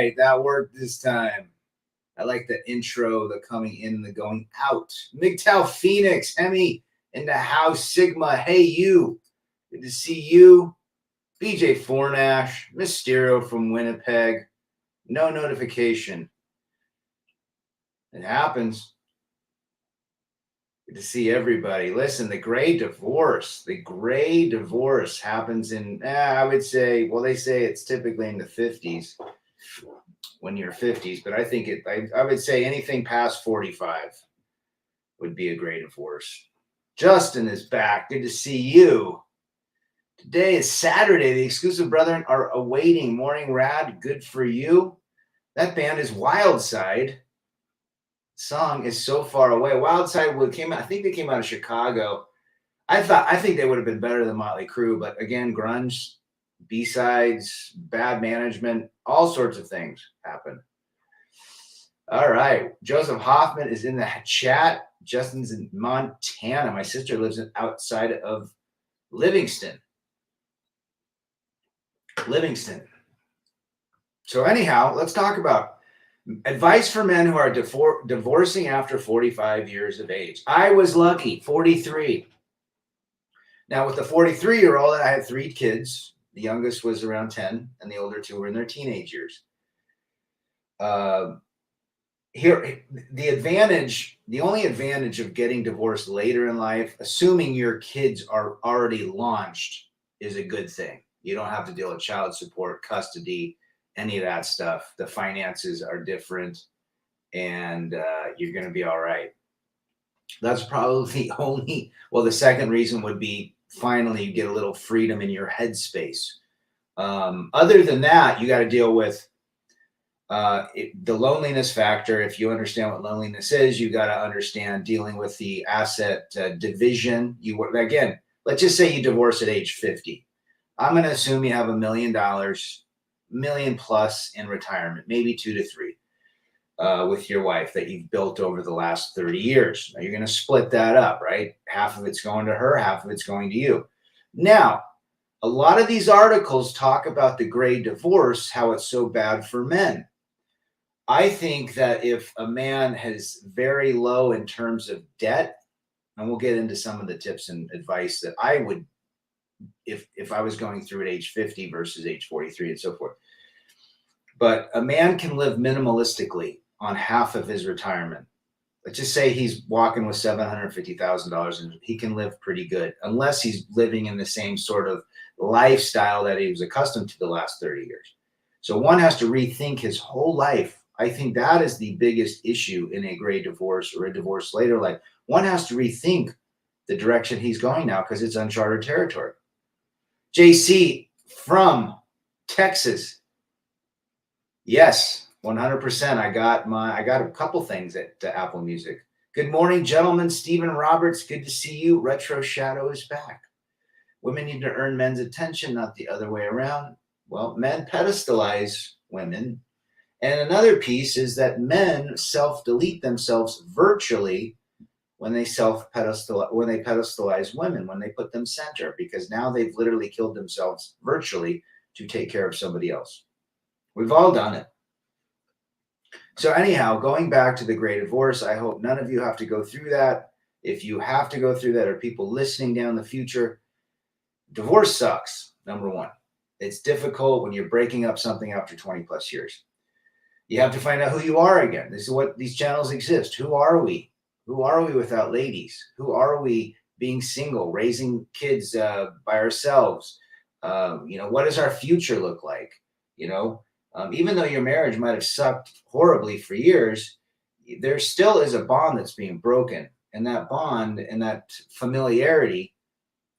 right, that worked this time. I like the intro, the coming in and the going out. MGTOW Phoenix, Emmy in the house, Sigma, hey you. Good to see you. BJ Fornash, Mysterio from Winnipeg. No notification. It happens. Good to see everybody. Listen, the gray divorce happens in, I would say, well, they say it's typically in the 50s when you're 50s, but I think I would say anything past 45 would be a gray divorce. Justin is back. Good to see you. Today is Saturday. The exclusive brethren are awaiting Morning Rad. Good for you. That band is Wildside. Song is So Far Away. Wildside came out, I think they came out of Chicago. I think they would have been better than Motley Crue, but again, grunge, B-sides, bad management, all sorts of things happen. All right. Joseph Hoffman is in the chat. Justin's in Montana. My sister lives outside of Livingston. So anyhow, let's talk about advice for men who are divorcing after 45 years of age. I was lucky, 43. Now, with the 43-year-old, I had 3 kids. The youngest was around 10, and the older 2 were in their teenage years. Here, the only advantage of getting divorced later in life, assuming your kids are already launched, is a good thing. You don't have to deal with child support, custody, any of that stuff. The finances are different, and you're going to be all right. That's probably the only, well, the second reason would be finally you get a little freedom in your headspace. Other than that, you got to deal with the loneliness factor. If you understand what loneliness is, you got to understand dealing with the asset division. Again, let's just say you divorce at age 50. I'm going to assume you have $1 million, million plus in retirement, maybe 2 to 3 with your wife that you've built over the last 30 years. Now you're going to split that up, right? Half of it's going to her, half of it's going to you. Now, a lot of these articles talk about the gray divorce, how it's so bad for men. I think that if a man has very low in terms of debt, and we'll get into some of the tips and advice that I would, if I was going through at age 50 versus age 43 and so forth. But a man can live minimalistically on half of his retirement. Let's just say he's walking with $750,000 and he can live pretty good, unless he's living in the same sort of lifestyle that he was accustomed to the last 30 years. So one has to rethink his whole life. I think that is the biggest issue in a gray divorce or a divorce later life. One has to rethink the direction he's going now because it's uncharted territory. JC from Texas. Yes, 100%. I got a couple things at Apple Music. Good morning, gentlemen. Stephen Roberts, good to see you. Retro Shadow is back. Women need to earn men's attention, not the other way around. Well, men pedestalize women. And another piece is that men self-delete themselves virtually when they pedestalize women, when they put them center, because now they've literally killed themselves virtually to take care of somebody else. We've all done it. So anyhow, going back to the gray divorce, I hope none of you have to go through that. If you have to go through that, or people listening down the future, divorce sucks, number one. It's difficult when you're breaking up something after 20 plus years. You have to find out who you are again. This is what these channels exist. Who are we? Who are we without ladies? Who are we being single, raising kids by ourselves? What does our future look like? Even though your marriage might have sucked horribly for years, there still is a bond that's being broken. And that bond and that familiarity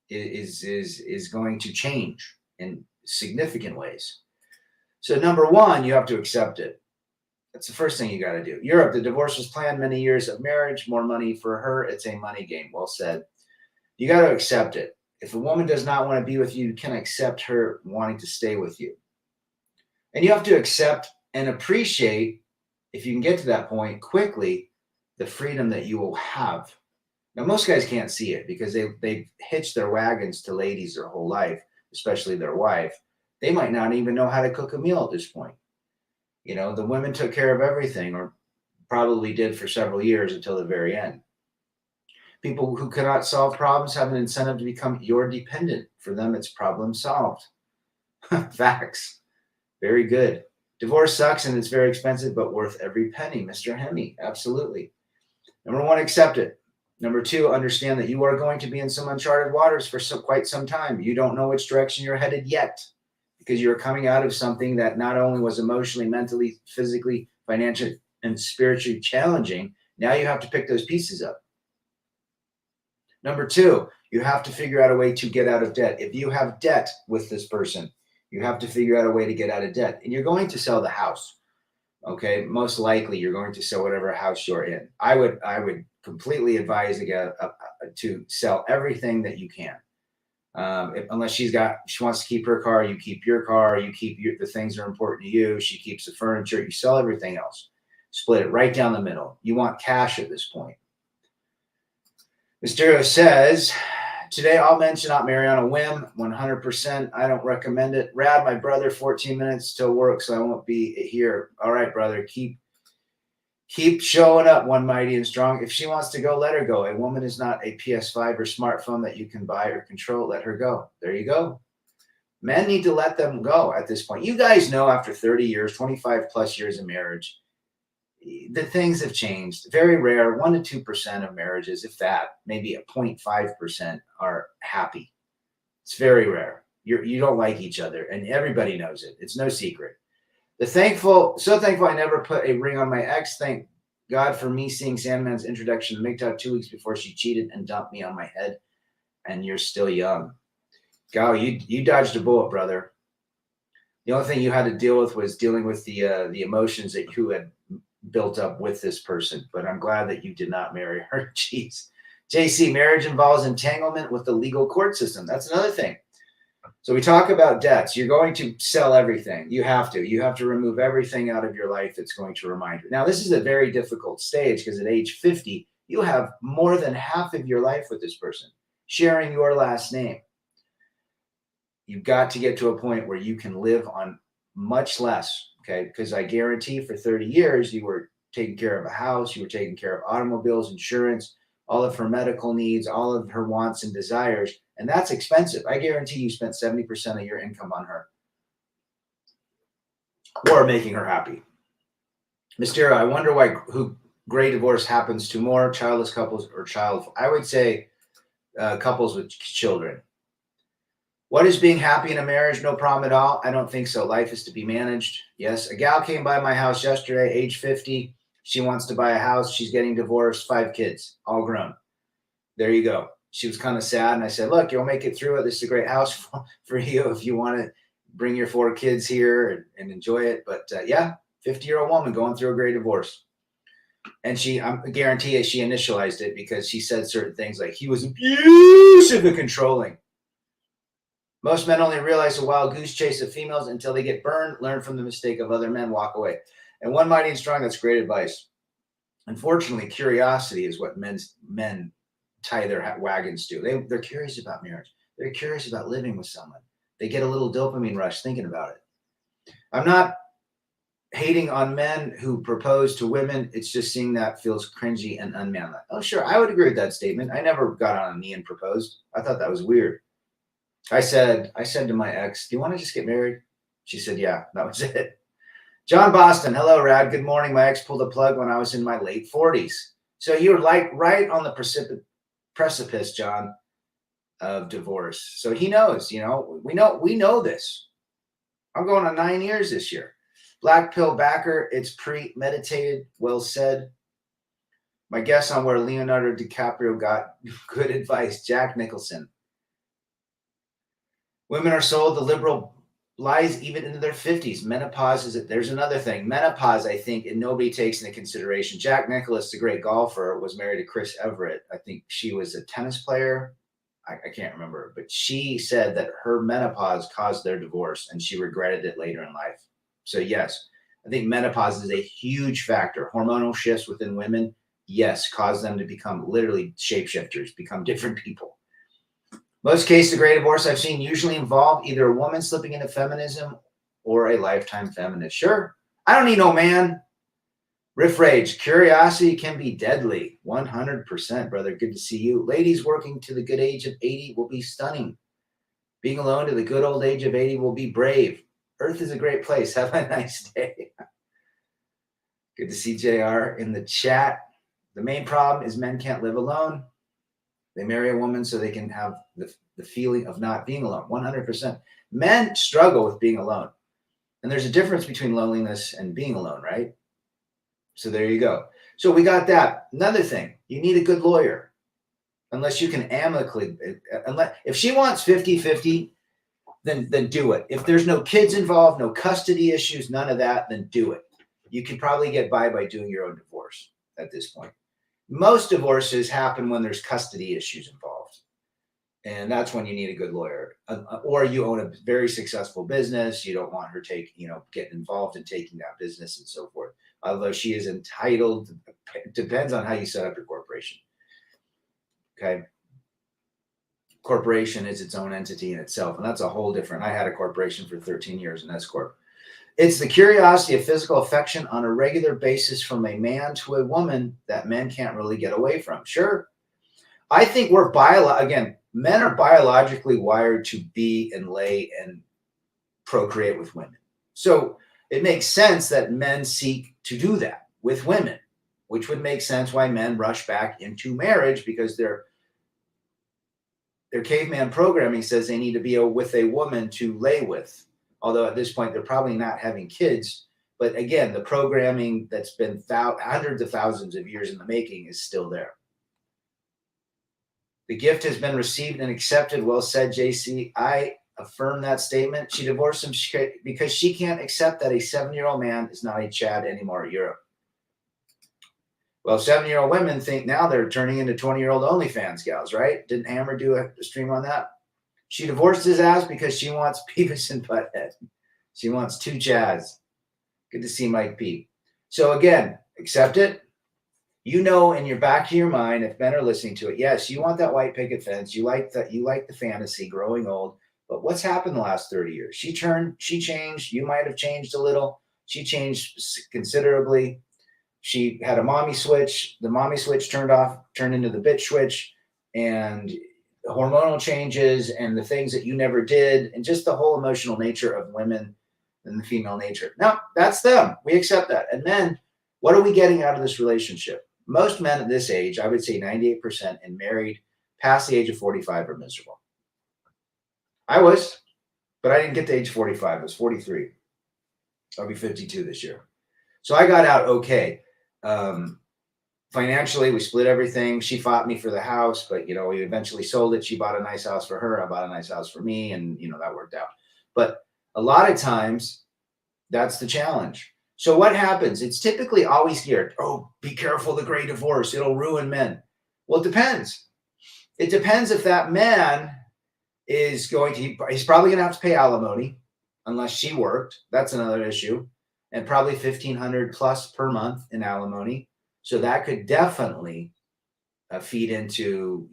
is going to change in significant ways. So number one, you have to accept it. That's the first thing you got to do. Europe, the divorce was planned, many years of marriage, more money for her. It's a money game. Well said. You got to accept it. If a woman does not want to be with you, you can accept her wanting to stay with you. And you have to accept and appreciate, if you can get to that point quickly, the freedom that you will have. Now, most guys can't see it because they've hitched their wagons to ladies their whole life, especially their wife. They might not even know how to cook a meal at this point. You know, the women took care of everything, or probably did for several years until the very end. People who cannot solve problems have an incentive to become your dependent. For them, it's problem solved. Facts. Very good. Divorce sucks and it's very expensive, but worth every penny, Mr. Hemi. Absolutely. Number one, accept it. Number two, understand that you are going to be in some uncharted waters for quite some time. You don't know which direction you're headed yet, because you're coming out of something that not only was emotionally, mentally, physically, financially, and spiritually challenging. Now you have to pick those pieces up. Number two, you have to figure out a way to get out of debt. If you have debt with this person, you have to figure out a way to get out of debt. And you're going to sell the house. Okay, most likely you're going to sell whatever house you're in. I would completely advise again to sell everything that you can. Unless she wants to keep her car, you keep your car, you keep the things that are important to you. She keeps the furniture, you sell everything else. Split it right down the middle. You want cash at this point. Mysterio says, today all men should not marry on a whim. 100%. I don't recommend it. Rad, my brother, 14 minutes till work, so I won't be here. All right, brother. Keep showing up, one mighty and strong. If she wants to go, let her go. A woman is not a PS5 or smartphone that you can buy or control. Let her go. There you go. Men need to let them go at this point. You guys know after 30 years, 25 plus years of marriage, the things have changed. Very rare, 1% to 2% of marriages, if that, maybe a 0.5% are happy. It's very rare. You don't like each other, and everybody knows it. It's no secret. So thankful I never put a ring on my ex. Thank God for me seeing Sandman's introduction to MGTOW 2 weeks before she cheated and dumped me on my head. And you're still young. Golly, you dodged a bullet, brother. The only thing you had to deal with was dealing with the emotions that you had built up with this person. But I'm glad that you did not marry her. Jeez. JC, marriage involves entanglement with the legal court system. That's another thing. So we talk about debts. You're going to sell everything. You have to remove everything out of your life that's going to remind you. Now, this is a very difficult stage because at age 50, you have more than half of your life with this person, sharing your last name. You've got to get to a point where you can live on much less, okay? Because I guarantee for 30 years, you were taking care of a house, you were taking care of automobiles, insurance, all of her medical needs, all of her wants and desires. And that's expensive. I guarantee you spent 70% of your income on her or making her happy. Mysterio, I wonder who gray divorce happens to more, childless couples or I would say couples with children. What is being happy in a marriage? No problem at all. I don't think so. Life is to be managed. Yes. A gal came by my house yesterday, age 50. She wants to buy a house. She's getting divorced, 5 kids, all grown. There you go. She was kind of sad. And I said, look, you'll make it through it. This is a great house for you if you want to bring your 4 kids here and enjoy it. But yeah, 50-year-old woman going through a great divorce. And I guarantee you, she initialized it because she said certain things like he was abusive and controlling. Most men only realize a wild goose chase of females until they get burned, learn from the mistake of other men, walk away. And one mighty and strong, that's great advice. Unfortunately, curiosity is what men tie their wagons to. They're curious about marriage. They're curious about living with someone. They get a little dopamine rush thinking about it. I'm not hating on men who propose to women. It's just seeing that feels cringy and unmanly. Oh, sure. I would agree with that statement. I never got on a knee and proposed. I thought that was weird. I said to my ex, do you want to just get married? She said, yeah, that was it. John Boston, hello, Rad. Good morning. My ex pulled a plug when I was in my late 40s. So you're like right on the precipice, John, of divorce. So he knows, we know this. I'm going on 9 years this year. Black pill backer, it's premeditated. Well said. My guess on where Leonardo DiCaprio got good advice, Jack Nicholson. Women are sold the liberal lies even into their 50s. Menopause there's another thing. Menopause, I think, and nobody takes into consideration. Jack Nicklaus, the great golfer, was married to Chris Everett. I think she was a tennis player. I can't remember, but she said that her menopause caused their divorce and she regretted it later in life. So yes, I think menopause is a huge factor. Hormonal shifts within women, yes, cause them to become literally shapeshifters, become different people. Most cases of great divorce I've seen usually involve either a woman slipping into feminism or a lifetime feminist. Sure. I don't need no man. Riff Rage, curiosity can be deadly. 100%, brother. Good to see you. Ladies working to the good age of 80 will be stunning. Being alone to the good old age of 80 will be brave. Earth is a great place. Have a nice day. Good to see JR in the chat. The main problem is men can't live alone. They marry a woman so they can have the feeling of not being alone. 100%. Men struggle with being alone. And there's a difference between loneliness and being alone, right? So there you go. So we got that. Another thing, you need a good lawyer. Unless you can amicably, if she wants 50-50, then do it. If there's no kids involved, no custody issues, none of that, then do it. You can probably get by doing your own divorce at this point. Most divorces happen when there's custody issues involved. And that's when you need a good lawyer. Or you own a very successful business. You don't want her getting involved in taking that business and so forth. Although she is entitled, it depends on how you set up your corporation. Okay. Corporation is its own entity in itself. And that's a whole different, I had a corporation for 13 years, an S Corp. It's the curiosity of physical affection on a regular basis from a man to a woman that men can't really get away from. Sure. I think men are biologically wired to be and lay and procreate with women. So it makes sense that men seek to do that with women, which would make sense why men rush back into marriage, because their caveman programming says they need to be with a woman to lay with. Although at this point, they're probably not having kids. But again, the programming that's been hundreds of thousands of years in the making is still there. The gift has been received and accepted. Well said, JC. I affirm that statement. She divorced him because she can't accept that a 7-year-old man is not a Chad anymore at Europe. Well, 7-year-old women think now they're turning into 20-year-old OnlyFans gals, right? Didn't Hammer do a stream on that? She divorced his ass because she wants Beavis and Butthead. She wants 2 Chads. Good to see Mike P. So again, accept it. You know, in your back of your mind, if men are listening to it, yes, you want that white picket fence. You like the fantasy, growing old. But what's happened the last 30 years? She changed. You might have changed a little. She changed considerably. She had a mommy switch. The mommy switch turned into the bitch switch, and hormonal changes and the things that you never did, and just the whole emotional nature of women and the female nature. Now, that's them. We accept that. And men, what are we getting out of this relationship? Most men at this age, I would say 98% and married past the age of 45 are miserable. I was, but I didn't get to age 45. I was 43. I'll be 52 this year. So I got out okay. Financially, we split everything. She fought me for the house, but, we eventually sold it. She bought a nice house for her. I bought a nice house for me, and, that worked out. But a lot of times, that's the challenge. So what happens? It's typically always geared, be careful, the great divorce. It'll ruin men. Well, it depends. It depends if that man is he's probably going to have to pay alimony unless she worked. That's another issue. And probably $1,500 plus per month in alimony. So that could definitely feed into,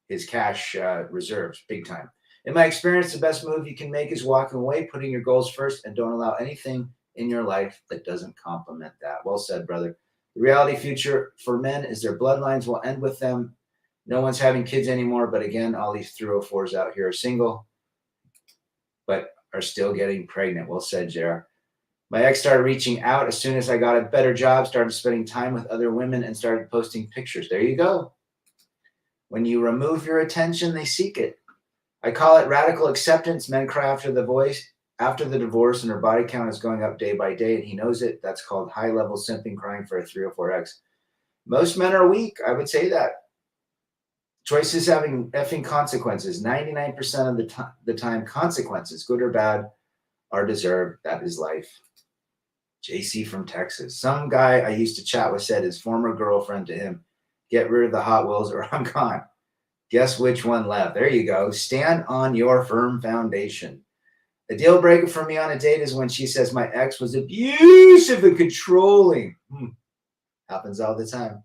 his cash reserves big time. In my experience, the best move you can make is walking away, putting your goals first, and don't allow anything in your life that doesn't complement that. Well said, brother. The reality future for men is their bloodlines will end with them. No one's having kids anymore. But again, all these 304s out here are single, but are still getting pregnant. Well said, JR. My ex started reaching out as soon as I got a better job, started spending time with other women, and started posting pictures. There you go. When you remove your attention, they seek it. I call it radical acceptance. Men cry after the divorce, and her body count is going up day by day, and he knows it. That's called high-level simping, crying for a 304X. Most men are weak. I would say that. Choices having effing consequences. 99% of the time, consequences, good or bad, are deserved. That is life. JC from Texas. Some guy I used to chat with said his former girlfriend to him, get rid of the Hot Wheels or I'm gone. Guess which one left? There you go. Stand on your firm foundation. A deal breaker for me on a date is when she says my ex was abusive and controlling. Happens all the time.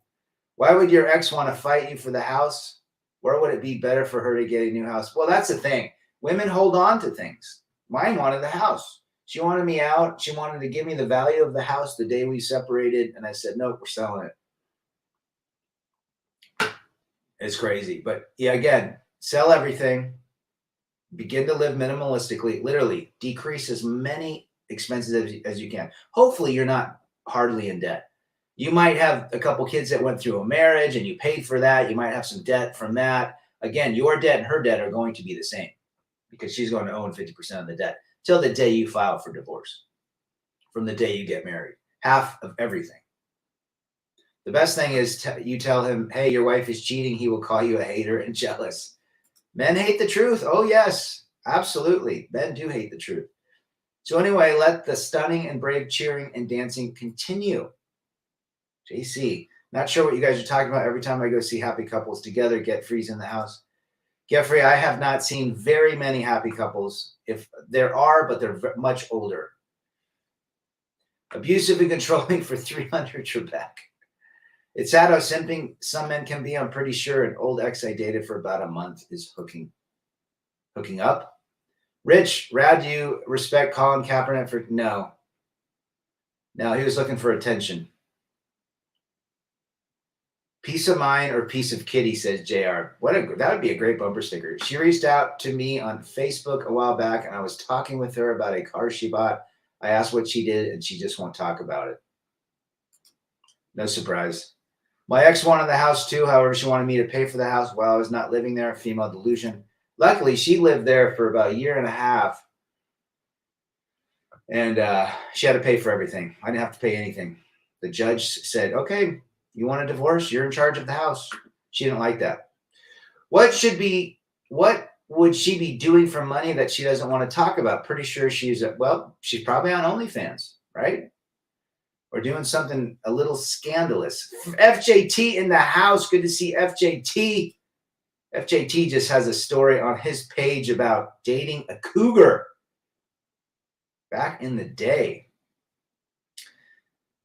Why would your ex want to fight you for the house? Where would it be better for her to get a new house? Well, that's the thing. Women hold on to things. Mine wanted the house. She wanted me out. She wanted to give me the value of the house the day we separated. And I said, nope, we're selling it. It's crazy. But yeah, again, sell everything. Begin to live minimalistically. Literally decrease as many expenses as you can. Hopefully you're not hardly in debt. You might have a couple kids that went through a marriage and you paid for that. You might have some debt from that. Again, your debt and her debt are going to be the same because she's going to own 50% of the debt till the day you file for divorce, from the day you get married, half of everything. The best thing is you tell him, hey, your wife is cheating. He will call you a hater and jealous. Men hate the truth. Oh, yes, absolutely. Men do hate the truth. So anyway, let the stunning and brave cheering and dancing continue. JC, not sure what you guys are talking about. Every time I go see happy couples together, Get Free's in the house. Get Free, I have not seen very many happy couples. If there are, but they're much older. Abusive and controlling for 300, Trebek. It's sad how simping some men can be. I'm pretty sure an old ex I dated for about a month is hooking up. Rich, Rad, do you respect Colin Kaepernick for? No, he was looking for attention. Piece of mind or piece of kitty, says JR. That would be a great bumper sticker. She reached out to me on Facebook a while back, and I was talking with her about a car she bought. I asked what she did, and she just won't talk about it. No surprise. My ex wanted the house too. However, she wanted me to pay for the house while I was not living there. Female delusion. Luckily, she lived there for about a year and a half, and she had to pay for everything. I didn't have to pay anything. The judge said, okay, you want a divorce? You're in charge of the house. She didn't like that. What would she be doing for money that she doesn't want to talk about? Pretty sure she's probably on OnlyFans, right? Or doing something a little scandalous. FJT in the house. Good to see FJT. FJT just has a story on his page about dating a cougar back in the day.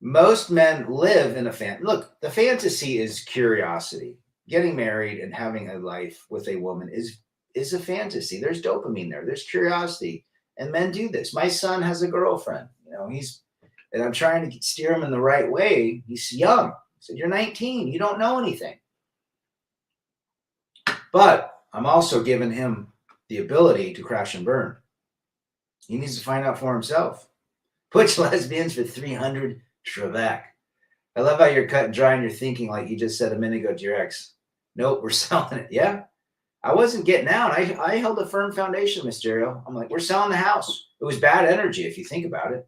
Most men live in Look, the fantasy is curiosity. Getting married and having a life with a woman is a fantasy. There's dopamine there. There's curiosity. And men do this. My son has a girlfriend. And I'm trying to steer him in the right way. He's young. I said, you're 19. You don't know anything. But I'm also giving him the ability to crash and burn. He needs to find out for himself. Butch lesbians for 300, Trebek. I love how you're cut and dry and you're thinking like you just said a minute ago to your ex. Nope, we're selling it. Yeah. I wasn't getting out. I held a firm foundation, Mysterio. I'm like, we're selling the house. It was bad energy if you think about it.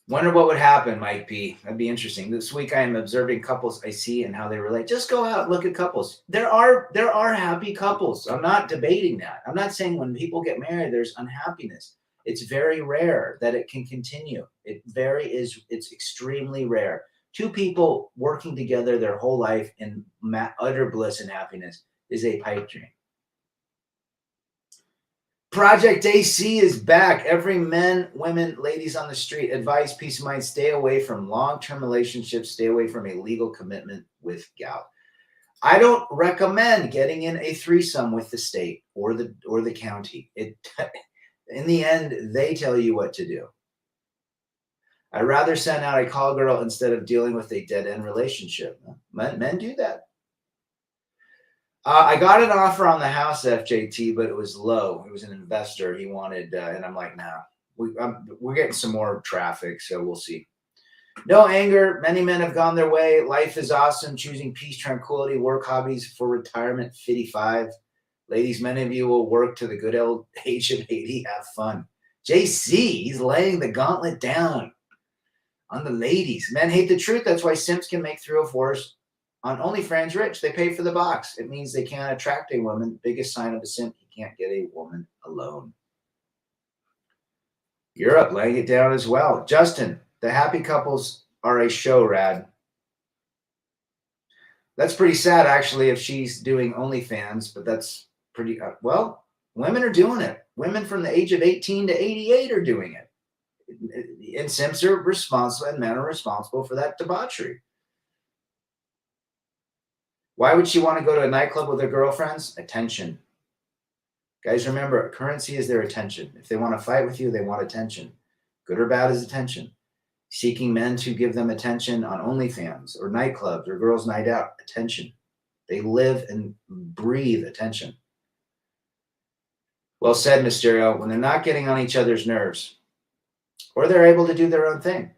Wonder what would happen, Mike P. That'd be interesting. This week I am observing couples I see and how they relate. Just go out and look at couples. There are happy couples. I'm not debating that. I'm not saying when people get married, there's unhappiness. It's very rare that it can continue. It's extremely rare. Two people working together their whole life in utter bliss and happiness is a pipe dream. Project AC is back. Every men, women, ladies on the street, advice, peace of mind, stay away from long-term relationships, stay away from a legal commitment with gout. I don't recommend getting in a threesome with the state or the county. In the end, they tell you what to do. I'd rather send out a call girl instead of dealing with a dead-end relationship. Men do that. I got an offer on the house, FJT, but it was low. It was an investor. He wanted, and I'm like, nah, we're getting some more traffic, so we'll see. No anger. Many men have gone their way. Life is awesome. Choosing peace, tranquility, work hobbies for retirement, 55. Ladies, many of you will work to the good old age of 80. Have fun. JC, he's laying the gauntlet down on the ladies. Men hate the truth. That's why simps can make 304s. On OnlyFans rich, they pay for the box. It means they can't attract a woman. Biggest sign of a simp, he can't get a woman alone. Europe, laying it down as well. Justin, the happy couples are a show, Rad. That's pretty sad, actually, if she's doing OnlyFans, but that's pretty, women are doing it. Women from the age of 18 to 88 are doing it. And simps are responsible, and men are responsible for that debauchery. Why would she want to go to a nightclub with her girlfriends? Attention. Guys, remember, currency is their attention. If they want to fight with you, they want attention. Good or bad is attention. Seeking men to give them attention on OnlyFans or nightclubs or girls' night out, attention. They live and breathe attention. Well said, Mysterio. When they're not getting on each other's nerves, or they're able to do their own thing.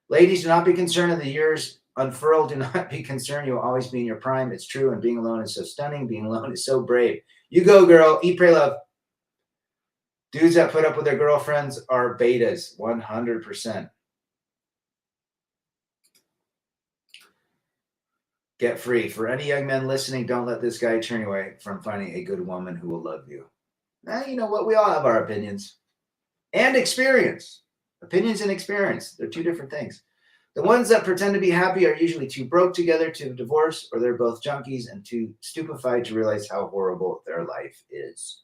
Ladies, do not be concerned of the years unfurled. Do not be concerned. You will always be in your prime. It's true. And being alone is so stunning. Being alone is so brave. You go, girl. Eat, pray, love. Dudes that put up with their girlfriends are betas, 100%. Get free. For any young men listening, don't let this guy turn you away from finding a good woman who will love you. Now, you know what? We all have our opinions and experience. Opinions and experience. They're two different things. The ones that pretend to be happy are usually too broke together to divorce, or they're both junkies and too stupefied to realize how horrible their life is.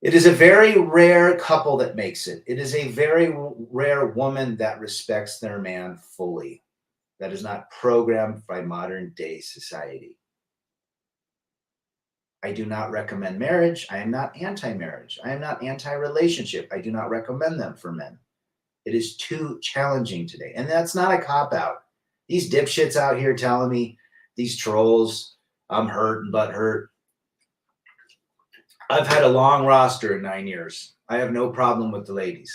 It is a very rare couple that makes it. It is a very rare woman that respects their man fully. That is not programmed by modern day society. I do not recommend marriage. I am not anti-marriage. I am not anti-relationship. I do not recommend them for men. It is too challenging today. And that's not a cop-out. These dipshits out here telling me, these trolls, I'm hurt and butt hurt. I've had a long roster in 9 years. I have no problem with the ladies.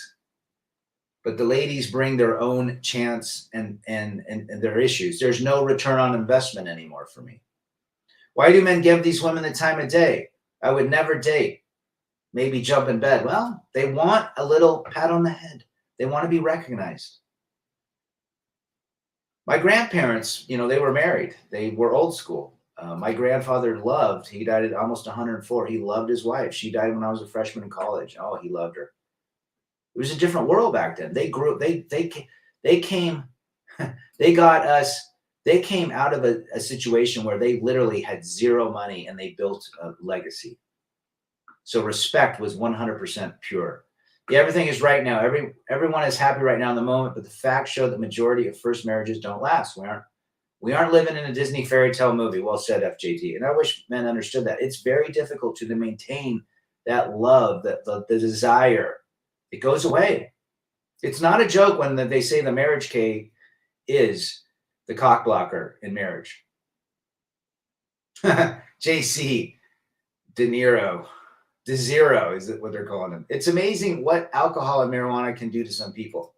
But the ladies bring their own chance and their issues. There's no return on investment anymore for me. Why do men give these women the time of day? I would never date. Maybe jump in bed. Well, they want a little pat on the head. They want to be recognized. My grandparents, they were married. They were old school. My grandfather he died at almost 104. He loved his wife. She died when I was a freshman in college. Oh, he loved her. It was a different world back then. They grew up, they came out of a situation where they literally had zero money and they built a legacy. So respect was 100% pure. Yeah, everything is right now. Everyone is happy right now in the moment, but the facts show the majority of first marriages don't last. We aren't living in a Disney fairy tale movie. Well said, FJT. And I wish men understood that. It's very difficult to maintain that love, the desire. It goes away. It's not a joke when they say the marriage cake is the cock blocker in marriage. JC, De Niro, DeZero is what they're calling him. It's amazing what alcohol and marijuana can do to some people.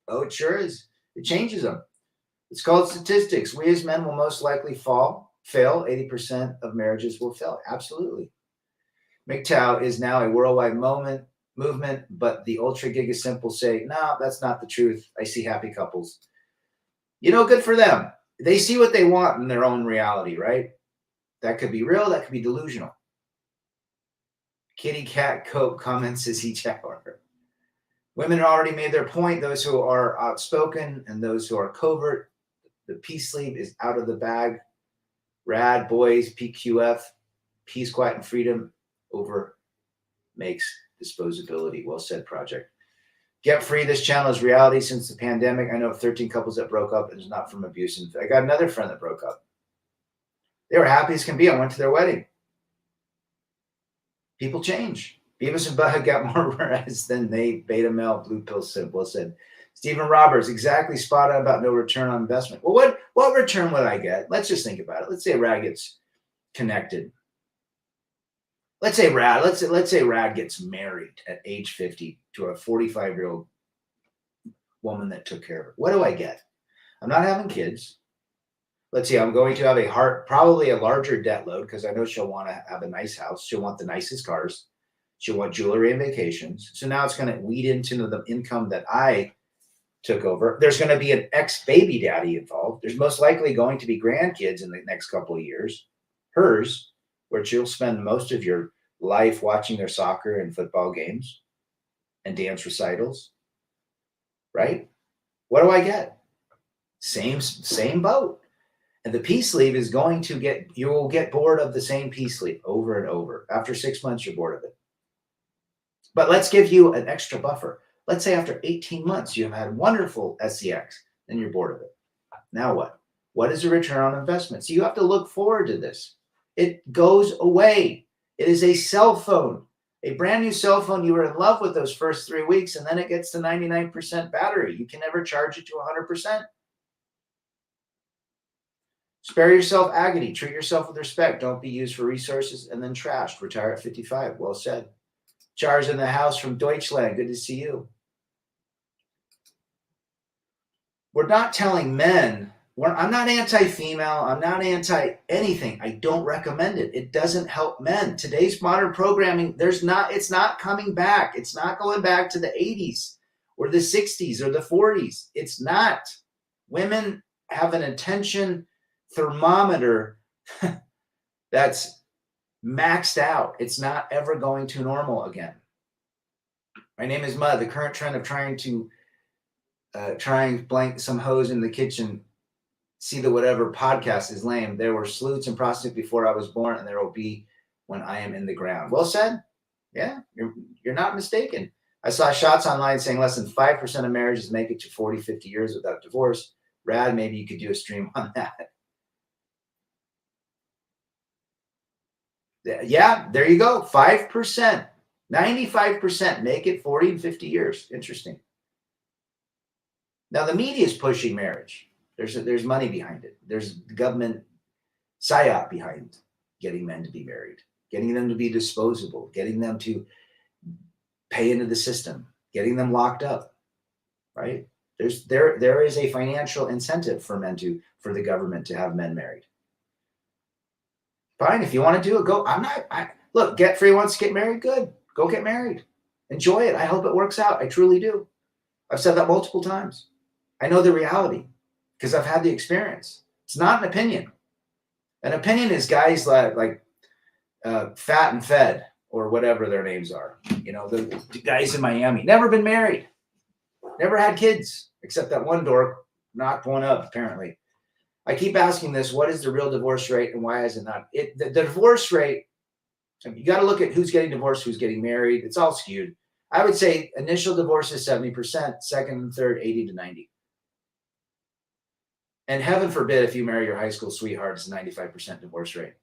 Oh, it sure is. It changes them. It's called statistics. We as men will most likely fail. 80% of marriages will fail. Absolutely. MGTOW is now a worldwide movement, but the ultra giga simple say, no, that's not the truth. I see happy couples. Good for them. They see what they want in their own reality, right? That could be real. That could be delusional. Kitty Cat Cope comments as each hour. Women have already made their point. Those who are outspoken and those who are covert. The peace sleeve is out of the bag. Rad boys, PQF, peace, quiet, and freedom over makes disposability. Well said, Project. Get free. This channel is reality since the pandemic. I know of 13 couples that broke up and it's not from abuse. And I got another friend that broke up. They were happy as can be. I went to their wedding. People change. Beavis and Butthead got more whereas than they beta male blue pill said. Well said. Stephen Roberts, exactly spot on about no return on investment. Well, what return would I get? Let's just think about it. Let's say Rad gets connected. Let's say Rad gets married at age 50 to a 45-year-old woman that took care of her. What do I get? I'm not having kids. Let's see, I'm going to have probably a larger debt load because I know she'll want to have a nice house. She'll want the nicest cars. She'll want jewelry and vacations. So now it's going to weed into the income that I took over. There's going to be an ex-baby daddy involved. There's most likely going to be grandkids in the next couple of years. Hers, where she'll spend most of your life watching their soccer and football games and dance recitals, right? What do I get? Same boat. And the peace sleeve is going to you will get bored of the same peace sleeve over and over. After 6 months, you're bored of it. But let's give you an extra buffer. Let's say after 18 months, you have had wonderful SCX, then you're bored of it. Now what? What is the return on investment? So you have to look forward to this. It goes away. It is a cell phone. A brand new cell phone, you were in love with those first 3 weeks, and then it gets to 99% battery. You can never charge it to 100%. Spare yourself agony. Treat yourself with respect. Don't be used for resources and then trashed. Retire at 55. Well said. Char's in the house from Deutschland. Good to see you. We're not telling men, I'm not anti-female. I'm not anti-anything. I don't recommend it. It doesn't help men. Today's modern programming, it's not coming back. It's not going back to the 80s or the 60s or the 40s. It's not. Women have an attention thermometer that's maxed out. It's not ever going to normal again. My name is Mud. The current trend of trying to blank some hose in the kitchen, see the whatever podcast is lame. There were sleuths and prostitutes before I was born, and there will be when I am in the ground. Well said. Yeah, you're not mistaken. I saw shots online saying less than 5% of marriages make it to 40, 50 years without divorce. Rad, maybe you could do a stream on that. Yeah, there you go. 5%. 95% make it 40 and 50 years. Interesting. Now, the media is pushing marriage. There's money behind it. There's government psyop behind getting men to be married, getting them to be disposable, getting them to pay into the system, getting them locked up, right? There is a financial incentive for the government to have men married. Fine, if you want to do it, go. Look, get free wants to get married. Good, go get married. Enjoy it. I hope it works out. I truly do. I've said that multiple times. I know the reality because I've had the experience. It's not an opinion. An opinion is guys like Fat and Fed or whatever their names are. You know, the guys in Miami, never been married, never had kids, except that one dork knocked one up, apparently. I keep asking this, what is the real divorce rate and why is it not? The divorce rate, you got to look at who's getting divorced, who's getting married. It's all skewed. I would say initial divorce is 70%, second and third, 80 to 90. And heaven forbid if you marry your high school sweetheart, it's a 95% divorce rate.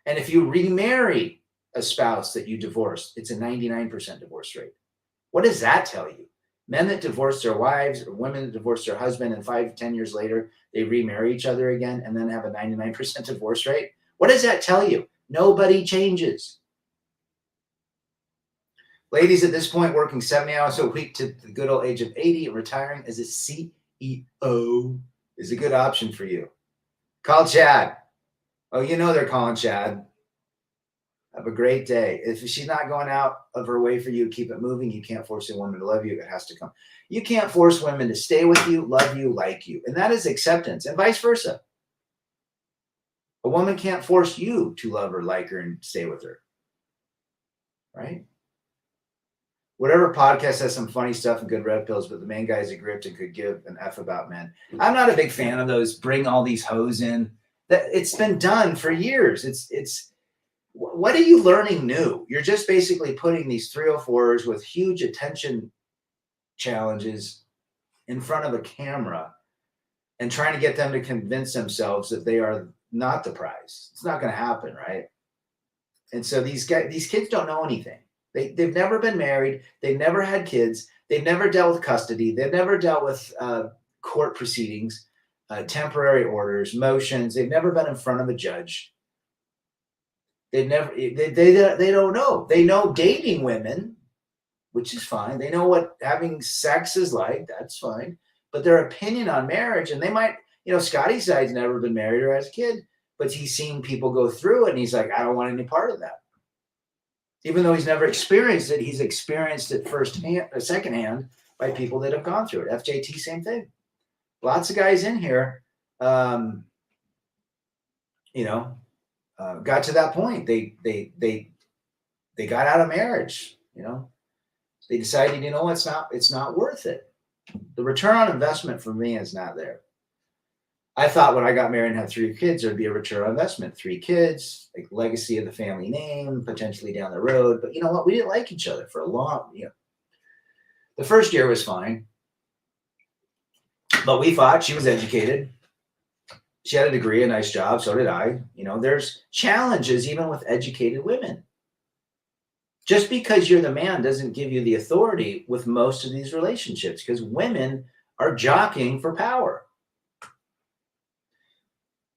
And if you remarry a spouse that you divorced, it's a 99% divorce rate. What does that tell you? Men that divorce their wives or women that divorce their husband and 5-10 years later, they remarry each other again and then have a 99% divorce rate. What does that tell you? Nobody changes. Ladies at this point working 70 hours a week to the good old age of 80 and retiring as a CEO is a good option for you. Call Chad. Oh, you know they're calling Chad. Have a great day. If she's not going out of her way for you, keep it moving. You can't force a woman to love you. It has to come. You can't force women to stay with you, love you, like you. And that is acceptance and vice versa. A woman can't force you to love her, like her, and stay with her. Right? Whatever podcast has some funny stuff and good red pills, but the main guy is a grift and could give an F about men. I'm not a big fan of those bring all these hoes in. That it's been done for years. It's what are you learning new? You're just basically putting these 304s with huge attention challenges in front of a camera and trying to get them to convince themselves that they are not the prize. It's not going to happen, right? And so these kids don't know anything. They've never been married. They've never had kids. They've never dealt with custody. They've never dealt with court proceedings, temporary orders, motions. They've never been in front of a judge. They don't know. They know dating women, which is fine. They know what having sex is like. That's fine. But their opinion on marriage, and they might, Scotty side's never been married or has a kid, but he's seen people go through it, and he's like, I don't want any part of that. Even though he's never experienced it, he's experienced it secondhand by people that have gone through it. FJT, same thing. Lots of guys in here, got to that point. They got out of marriage. They decided, it's not worth it. The return on investment for me is not there. I thought when I got married and had 3 kids, there'd be a return on investment. 3 kids, like legacy of the family name, potentially down the road. But you know what? We didn't like each other for a long, the first year was fine. But we thought she was educated. She had a degree, a nice job. So did I. There's challenges even with educated women. Just because you're the man doesn't give you the authority with most of these relationships, because women are jockeying for power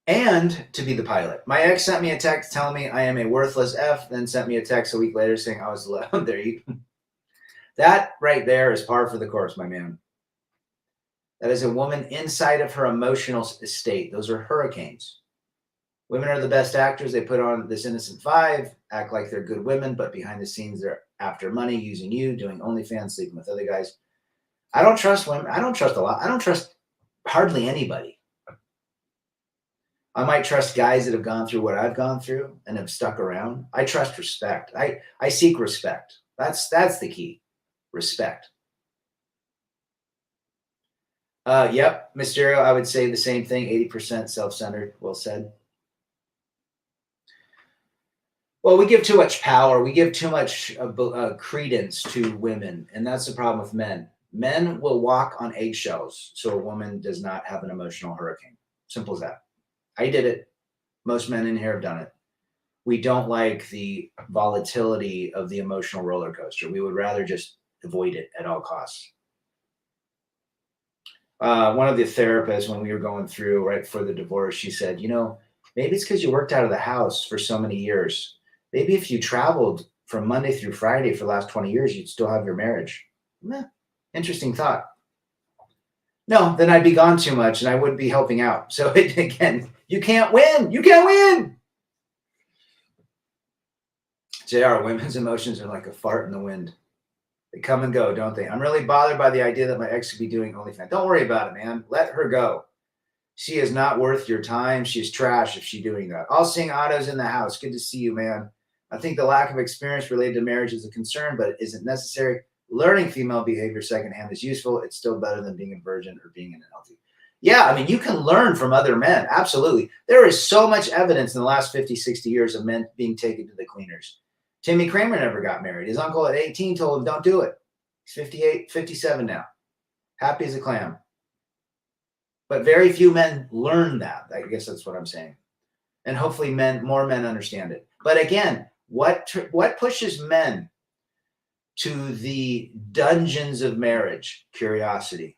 and to be the pilot. My ex sent me a text telling me I am a worthless F, then sent me a text a week later saying I was alone. There you That right there is par for the course, my man. That is a woman inside of her emotional state. Those are hurricanes. Women are the best actors. They put on this innocent vibe, act like they're good women, but behind the scenes, they're after money, using you, doing OnlyFans, sleeping with other guys. I don't trust women. I don't trust a lot. I don't trust hardly anybody. I might trust guys that have gone through what I've gone through and have stuck around. I trust respect. I seek respect. That's the key. Respect. Yep, Mysterio, I would say the same thing. 80% self-centered. Well said. Well, we give too much power. We give too much credence to women, and that's the problem with men. Men will walk on eggshells so a woman does not have an emotional hurricane. Simple as that. I did it. Most men in here have done it. We don't like the volatility of the emotional roller coaster. We would rather just avoid it at all costs. One of the therapists, when we were going through right before the divorce, she said, maybe it's because you worked out of the house for so many years. Maybe if you traveled from Monday through Friday for the last 20 years, you'd still have your marriage. Interesting thought. No, then I'd be gone too much and I wouldn't be helping out. So again, you can't win. You can't win. JR, women's emotions are like a fart in the wind. They come and go, don't they? I'm really bothered by the idea that my ex could be doing OnlyFans. Don't worry about it, man. Let her go. She is not worth your time. She's trash if she's doing that. All seeing Otto's in the house. Good to see you, man. I think the lack of experience related to marriage is a concern, but it isn't necessary. Learning female behavior secondhand is useful. It's still better than being a virgin or being in an healthy. Yeah, I mean, you can learn from other men. Absolutely. There is so much evidence in the last 50, 60 years of men being taken to the cleaners. Timmy Kramer never got married. His uncle at 18 told him, don't do it. He's 58, 57 now. Happy as a clam. But very few men learn that. I guess that's what I'm saying. And hopefully more men understand it. But again, what pushes men to the dungeons of marriage? Curiosity.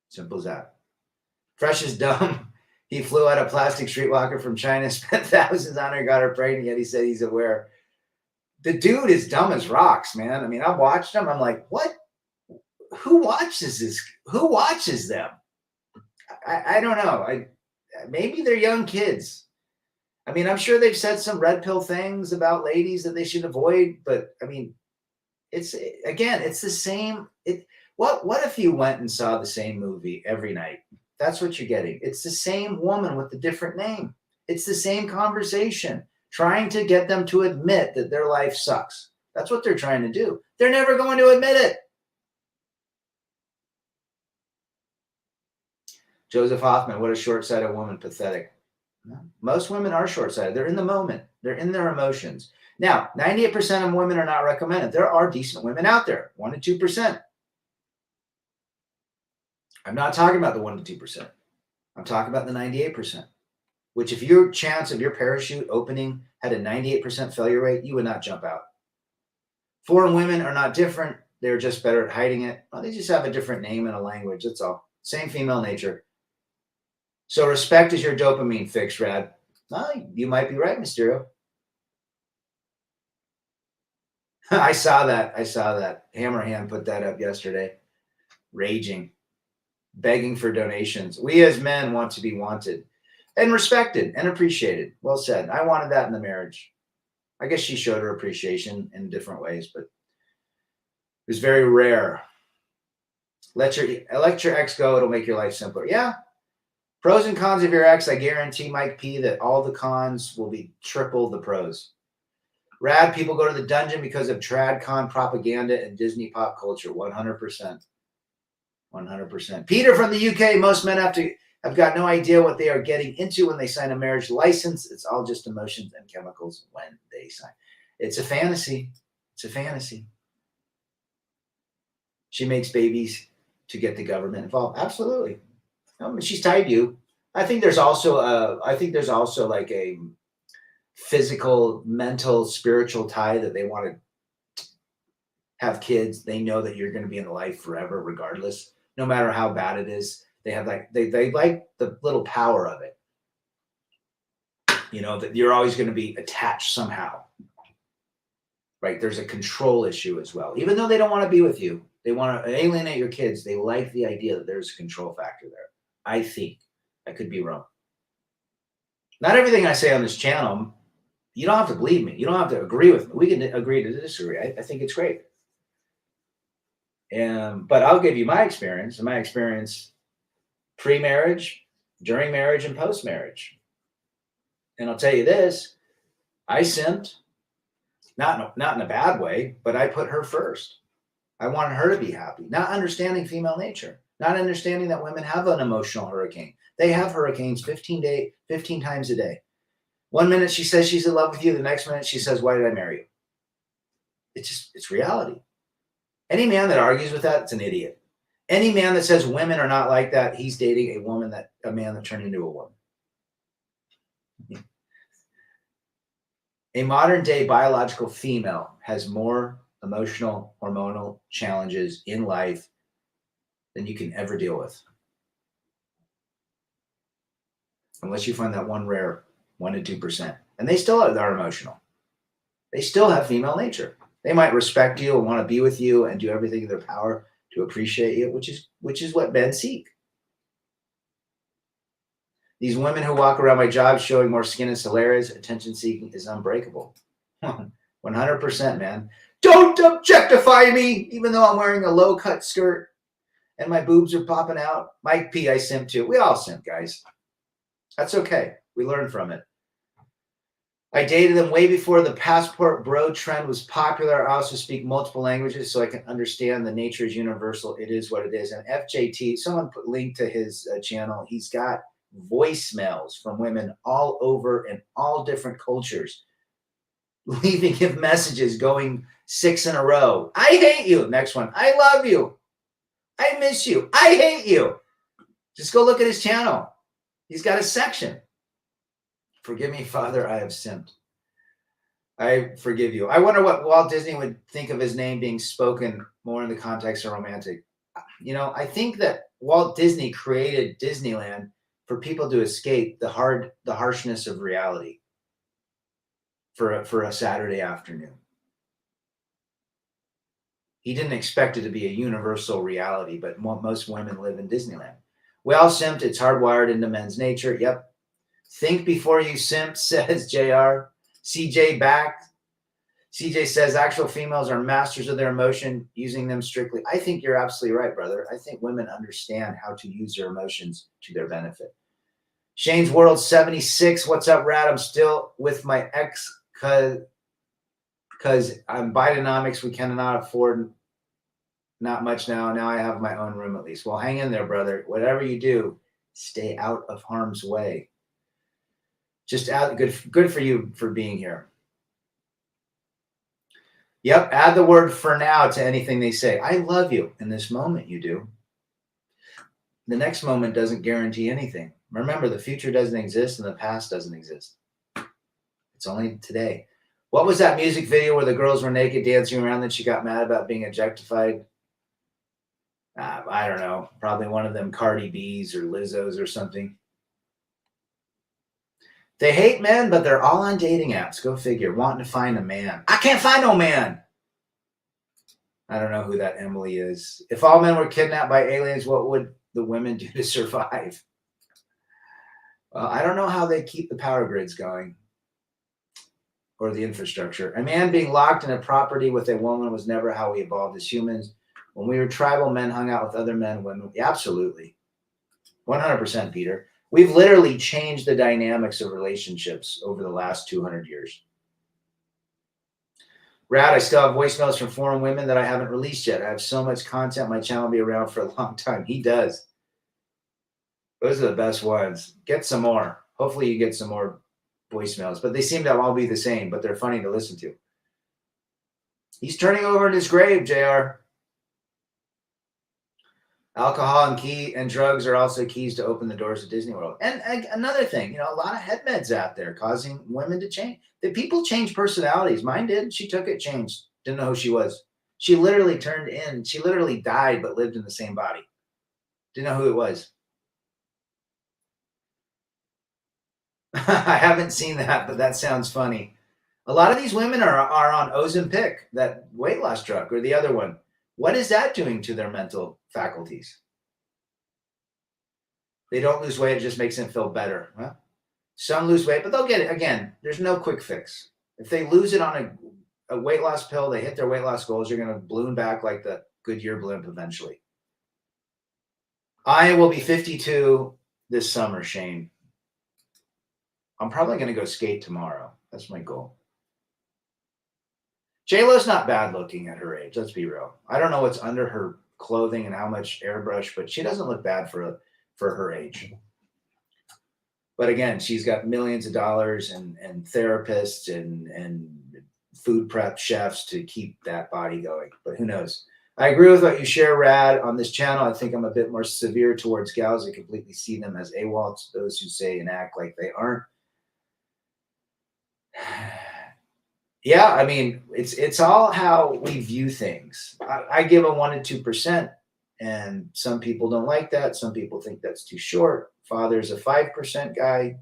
Simple as that. Fresh is dumb. He flew out a plastic streetwalker from China, spent thousands on her, got her pregnant, yet he said he's aware. The dude is dumb as rocks, man. I mean, I watched him. I'm like, what? Who watches this? Who watches them? I don't know. Maybe they're young kids. I mean, I'm sure they've said some red pill things about ladies that they should avoid, but I mean, it's the same. What if you went and saw the same movie every night? That's what you're getting. It's the same woman with a different name. It's the same conversation, trying to get them to admit that their life sucks. That's what they're trying to do. They're never going to admit it. Joseph Hoffman, what a short-sighted woman, pathetic. Most women are short-sighted. They're in the moment. They're in their emotions. Now, 98% of women are not recommended. There are decent women out there, 1% to 2%. I'm not talking about the 1% to 2%. I'm talking about the 98%, which if your chance of your parachute opening had a 98% failure rate, you would not jump out. Foreign women are not different. They're just better at hiding it. Well, they just have a different name and a language. That's all. Same female nature. So respect is your dopamine fix, Rad. Oh, you might be right, Mysterio. I saw that. Hammerhand put that up yesterday. Raging. Begging for donations. We as men want to be wanted and respected and appreciated. Well said. I wanted that in the marriage. I guess she showed her appreciation in different ways, but it was very rare. Let your ex go. It'll make your life simpler. Yeah. Pros and cons of your ex. I guarantee Mike P that all the cons will be triple the pros. Rad, people go to the dungeon because of TradCon propaganda and Disney pop culture. 100%. 100%. Peter from the UK. Most men have got no idea what they are getting into when they sign a marriage license. It's all just emotions and chemicals when they sign. It's a fantasy. It's a fantasy. She makes babies to get the government involved. Absolutely. She's tied you. I think there's also like a physical, mental, spiritual tie that they want to have kids. They know that you're going to be in the life forever, regardless, no matter how bad it is. They have like, they like the little power of it. You know, that you're always going to be attached somehow. Right? There's a control issue as well. Even though they don't want to be with you, they want to alienate your kids. They like the idea that there's a control factor there. I think. I could be wrong. Not everything I say on this channel, you don't have to believe me. You don't have to agree with me. We can agree to disagree. I think it's great. But I'll give you my experience, and my experience pre-marriage, during marriage, and post-marriage. And I'll tell you this, I simped. Not in a bad way, but I put her first. I wanted her to be happy, not understanding female nature, not understanding that women have an emotional hurricane. They have hurricanes 15 times a day. One minute she says she's in love with you. The next minute she says, why did I marry you? It's reality. Any man that argues with that, it's an idiot. Any man that says women are not like that, he's dating a man that turned into a woman. A modern day biological female has more emotional, hormonal challenges in life than you can ever deal with. Unless you find that one rare 1 to 2%. And they still are emotional. They still have female nature. They might respect you and want to be with you and do everything in their power to appreciate you, which is what men seek. These women who walk around my job showing more skin is hilarious. Attention seeking is unbreakable. 100%, man. Don't objectify me, even though I'm wearing a low cut skirt and my boobs are popping out. Mike P, I simp too. We all simp, guys. That's okay. We learn from it. I dated them way before the passport bro trend was popular. I also speak multiple languages, so I can understand the nature is universal. It is what it is. And FJT, someone put link to his channel. He's got voicemails from women all over in all different cultures, leaving him messages going 6 in a row. I hate you. Next one. I love you. I miss you. I hate you. Just go look at his channel. He's got a section. Forgive me, Father, I have sinned. I forgive you. I wonder what Walt Disney would think of his name being spoken more in the context of romantic. You know, I think that Walt Disney created Disneyland for people to escape the harshness of reality for a Saturday afternoon. He didn't expect it to be a universal reality, but most women live in Disneyland. We all simped. It's hardwired into men's nature. Yep. Think before you simp, says JR. CJ back. CJ says actual females are masters of their emotion, using them strictly. I think you're absolutely right, brother. I think women understand how to use their emotions to their benefit. Shane's World 76. What's up, Rad? I'm still with my ex because I'm Bidenomics. We cannot afford not much now. Now I have my own room at least. Well, hang in there, brother. Whatever you do, stay out of harm's way. Just good for you for being here. Yep, add the word for now to anything they say. I love you. In this moment, you do. The next moment doesn't guarantee anything. Remember, the future doesn't exist and the past doesn't exist. It's only today. What was that music video where the girls were naked dancing around that she got mad about being objectified? I don't know. Probably one of them Cardi B's or Lizzo's or something. They hate men, but they're all on dating apps. Go figure. Wanting to find a man. I can't find no man. I don't know who that Emily is. If all men were kidnapped by aliens, what would the women do to survive? I don't know how they keep the power grids going or the infrastructure. A man being locked in a property with a woman was never how we evolved as humans. When we were tribal, men hung out with other men, women. Absolutely. 100%, Peter. We've literally changed the dynamics of relationships over the last 200 years. Rad, I still have voicemails from foreign women that I haven't released yet. I have so much content. My channel will be around for a long time. He does. Those are the best ones. Get some more. Hopefully you get some more voicemails. But they seem to all be the same, but they're funny to listen to. He's turning over in his grave, JR. Alcohol and drugs are also keys to open the doors of Disney World. And another thing, a lot of head meds out there causing women to change. The people change personalities. Mine did. She took it, changed. Didn't know who she was. She literally turned in. She literally died, but lived in the same body. Didn't know who it was. I haven't seen that, but that sounds funny. A lot of these women are on Ozempic, that weight loss drug, or the other one. What is that doing to their mental faculties? They don't lose weight, it just makes them feel better. Well, some lose weight, but they'll get it. Again, there's no quick fix. If they lose it on a weight loss pill, they hit their weight loss goals, you're going to balloon back like the Goodyear blimp eventually. I will be 52 this summer, Shane. I'm probably going to go skate tomorrow. That's my goal. J-Lo's not bad looking at her age. Let's be real. I don't know what's under her clothing and how much airbrush, but she doesn't look bad for her age. But again, she's got millions of dollars and therapists and food prep chefs to keep that body going. But who knows? I agree with what you share, Rad. On this channel, I think I'm a bit more severe towards gals. I completely see them as AWOLs, those who say and act like they aren't. Yeah, I mean, it's all how we view things. I give a 1% to 2%, and some people don't like that. Some people think that's too short. Father's a 5% guy,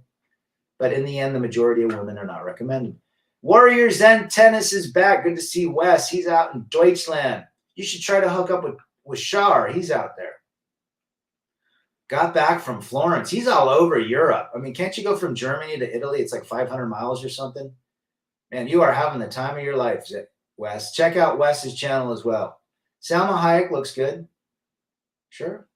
but in the end, the majority of women are not recommended. Warrior Zen Tennis is back. Good to see Wes. He's out in Deutschland. You should try to hook up with Shar. He's out there. Got back from Florence. He's all over Europe. I mean, can't you go from Germany to Italy? It's like 500 miles or something. Man, you are having the time of your life, Wes. Check out Wes's channel as well. Salma Hayek looks good. Sure.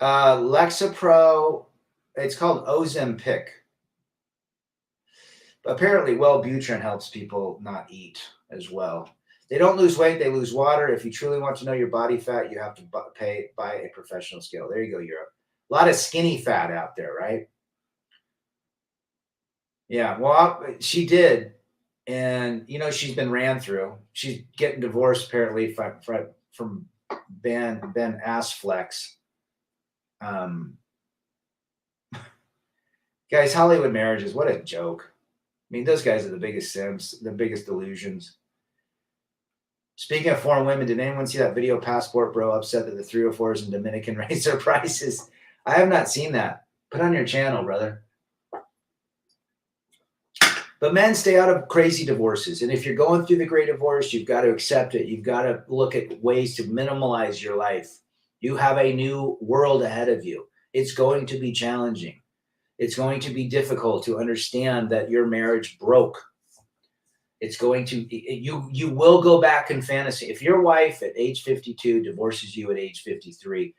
Lexapro, it's called Ozempic. Apparently, Wellbutrin helps people not eat as well. They don't lose weight, they lose water. If you truly want to know your body fat, you have to buy a professional scale. There you go, Europe. A lot of skinny fat out there, right? Yeah, well, she did. And, she's been ran through. She's getting divorced, apparently, from Ben Assflex. Guys, Hollywood marriages, what a joke. I mean, those guys are the biggest simps, the biggest delusions. Speaking of foreign women, did anyone see that video Passport Bro upset that the 304s in Dominican raised their prices? I have not seen that. Put on your channel, brother. But men, stay out of crazy divorces. And if you're going through the great divorce, you've got to accept it. You've got to look at ways to minimalize your life. You have a new world ahead of you. It's going to be challenging. It's going to be difficult to understand that your marriage broke. It's going to, you will go back in fantasy. If your wife at age 52 divorces you at age 53,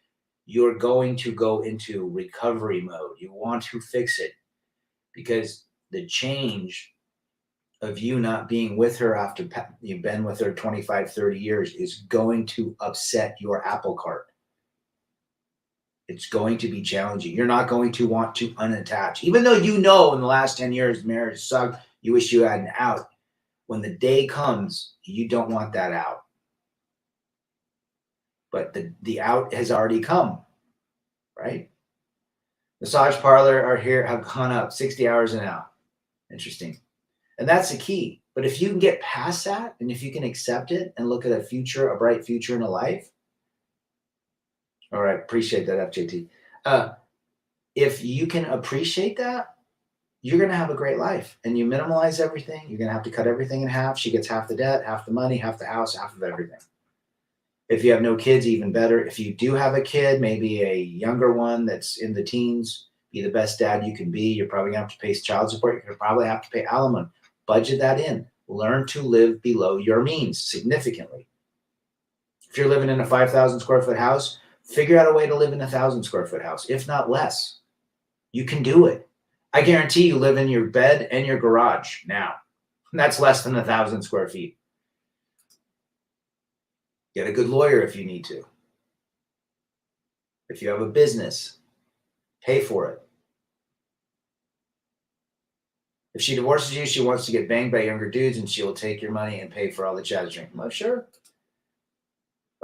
you're going to go into recovery mode. You want to fix it because the change of you not being with her after you've been with her 25, 30 years is going to upset your apple cart. It's going to be challenging. You're not going to want to unattach. Even though in the last 10 years, marriage sucked, you wish you had an out. When the day comes, you don't want that out. But the out has already come, right? Massage parlor have gone up 60 hours an hour. Interesting. And that's the key. But if you can get past that, and if you can accept it and look at a bright future in a life. All right. Appreciate that, FJT. If you can appreciate that, you're going to have a great life. And you minimalize everything. You're going to have to cut everything in half. She gets half the debt, half the money, half the house, half of everything. If you have no kids, even better. If you do have a kid, maybe a younger one that's in the teens, be the best dad you can be. You're probably going to have to pay child support. You're going to probably have to pay alimony. Budget that in. Learn to live below your means significantly. If you're living in a 5,000 square foot house, figure out a way to live in a 1,000 square foot house, if not less. You can do it. I guarantee you live in your bed and your garage now. That's less than 1,000 square feet. Get a good lawyer if you need to. If you have a business, pay for it. If she divorces you, she wants to get banged by younger dudes and she will take your money and pay for all the Chad's drink. Well, sure.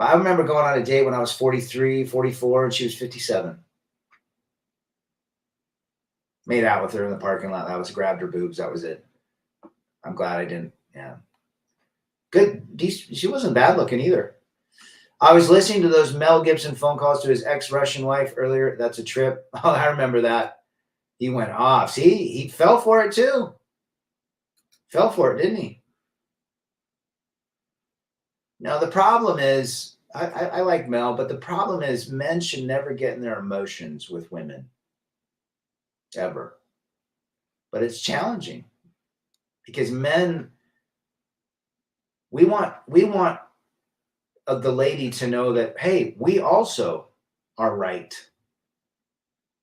I remember going on a date when I was 43, 44, and she was 57. Made out with her in the parking lot. That was grabbed her boobs. That was it. I'm glad I didn't. Yeah. Good. She wasn't bad looking either. I was listening to those Mel Gibson phone calls to his ex-Russian wife earlier. That's a trip. Oh, I remember that. He went off. See, he fell for it too. Fell for it, didn't he? Now, the problem is, I like Mel, but the problem is men should never get in their emotions with women. Ever. But it's challenging because men, we want the lady to know that, hey, we also are right.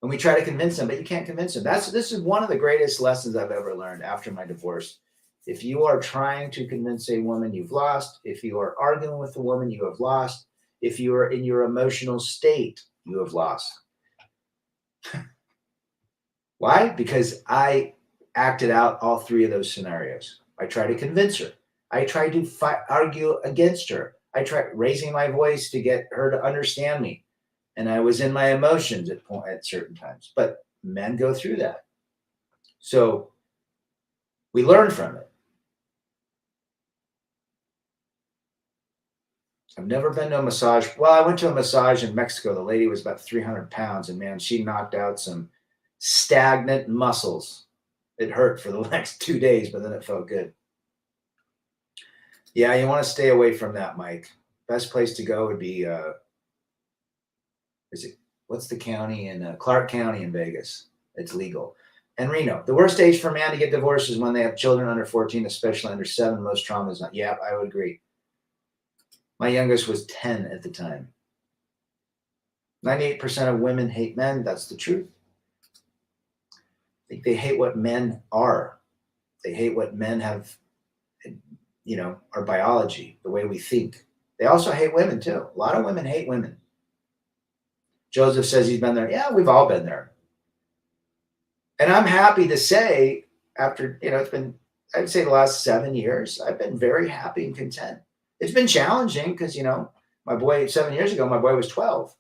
And we try to convince them, but you can't convince them. This is one of the greatest lessons I've ever learned after my divorce. If you are trying to convince a woman, you've lost. If you are arguing with a woman, you have lost. If you are in your emotional state, you have lost. Why? Because I acted out all three of those scenarios. I tried to convince her. I tried to argue against her. I tried raising my voice to get her to understand me. And I was in my emotions at certain times. But men go through that. So we learn from it. I've never been to a massage. Well, I went to a massage in Mexico. The lady was about 300 pounds. And man, she knocked out some stagnant muscles. It hurt for the next 2 days, but then it felt good. Yeah, you want to stay away from that, Mike. Best place to go would be, what's the county in Clark County in Vegas? It's legal. And Reno. The worst age for a man to get divorced is when they have children under 14, especially under 7. Most trauma is not. Yeah, I would agree. My youngest was 10 at the time. 98% of women hate men. That's the truth. I think they hate what men are. They hate what men have, our biology, the way we think. They also hate women too. A lot of women hate women. Joseph says he's been there. Yeah, we've all been there. And I'm happy to say, after, it's been, I'd say the last 7 years, I've been very happy and content. It's been challenging because, my boy, 7 years ago, my boy was 12,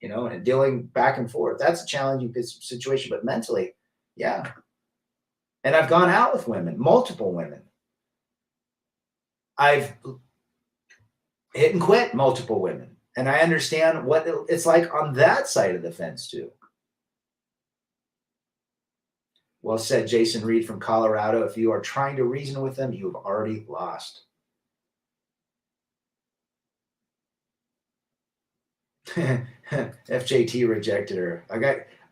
and dealing back and forth. That's a challenging situation, but mentally, yeah. And I've gone out with women, multiple women. I've hit and quit multiple women. And I understand what it's like on that side of the fence too. Well said, Jason Reed from Colorado. If you are trying to reason with them, you have already lost. FJT rejected her.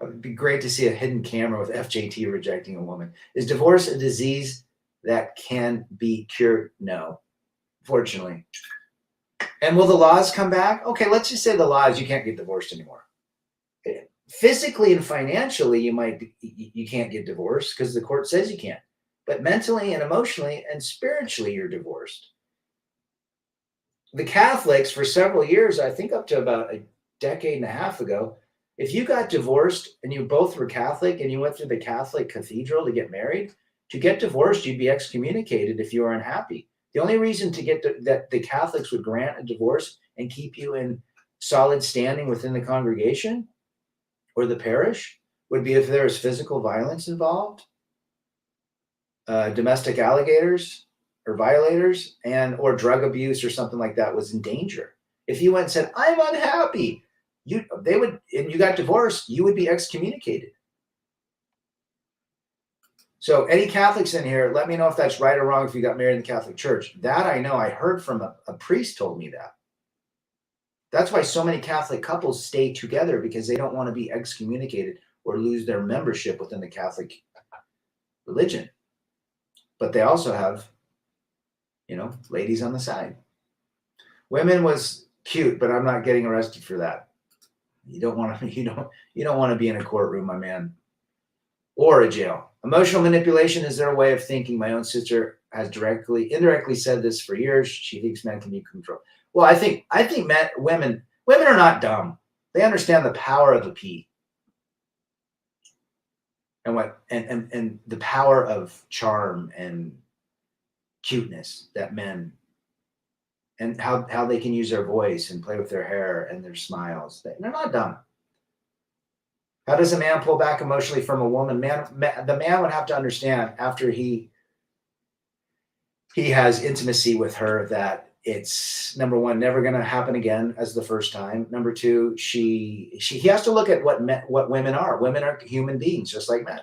It'd be great to see a hidden camera with FJT rejecting a woman. Is divorce a disease that can be cured? No, fortunately. And will the laws come back? Okay, let's just say the laws, you can't get divorced anymore. Physically and financially, you can't get divorced because the court says you can't. But mentally and emotionally and spiritually, you're divorced. The Catholics, for several years, I think up to about a decade and a half ago, if you got divorced and you both were Catholic and you went through the Catholic cathedral to get divorced, you'd be excommunicated if you were unhappy. The only reason to get that the Catholics would grant a divorce and keep you in solid standing within the congregation or the parish would be if there was physical violence involved, domestic alligators or violators, or drug abuse or something like that was in danger. If you went and said, I'm unhappy, and you got divorced, you would be excommunicated. So any Catholics in here, let me know if that's right or wrong if you got married in the Catholic Church. That I know. I heard from a priest told me that. That's why so many Catholic couples stay together, because they don't want to be excommunicated or lose their membership within the Catholic religion. But they also have, ladies on the side. Women was cute, but I'm not getting arrested for that. You don't want to be in a courtroom, my man, or a jail. Emotional manipulation is their way of thinking. My own sister has indirectly said this for years. She thinks men can be controlled. Well, I think women are not dumb. They understand the power of the P. And the power of charm and cuteness that men and how they can use their voice and play with their hair and their smiles. They're not dumb. How does a man pull back emotionally from a woman? The man would have to understand after he has intimacy with her that it's, number one, never going to happen again as the first time. Number two, he has to look at what women are. Women are human beings, just like men.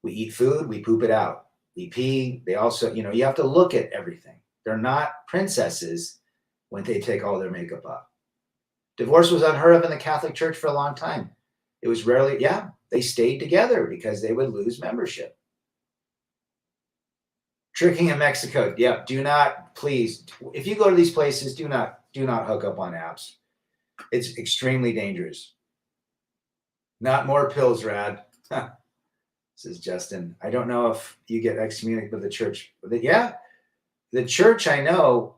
We eat food, we poop it out. We pee. They also, you have to look at everything. They're not princesses when they take all their makeup off. Divorce was unheard of in the Catholic Church for a long time. It was rarely, they stayed together because they would lose membership. Tricking in Mexico. Yeah, do not, please, if you go to these places, do not hook up on apps. It's extremely dangerous. Not more pills, Rad. Says Justin. I don't know if you get excommunicated with the church. But the church, I know,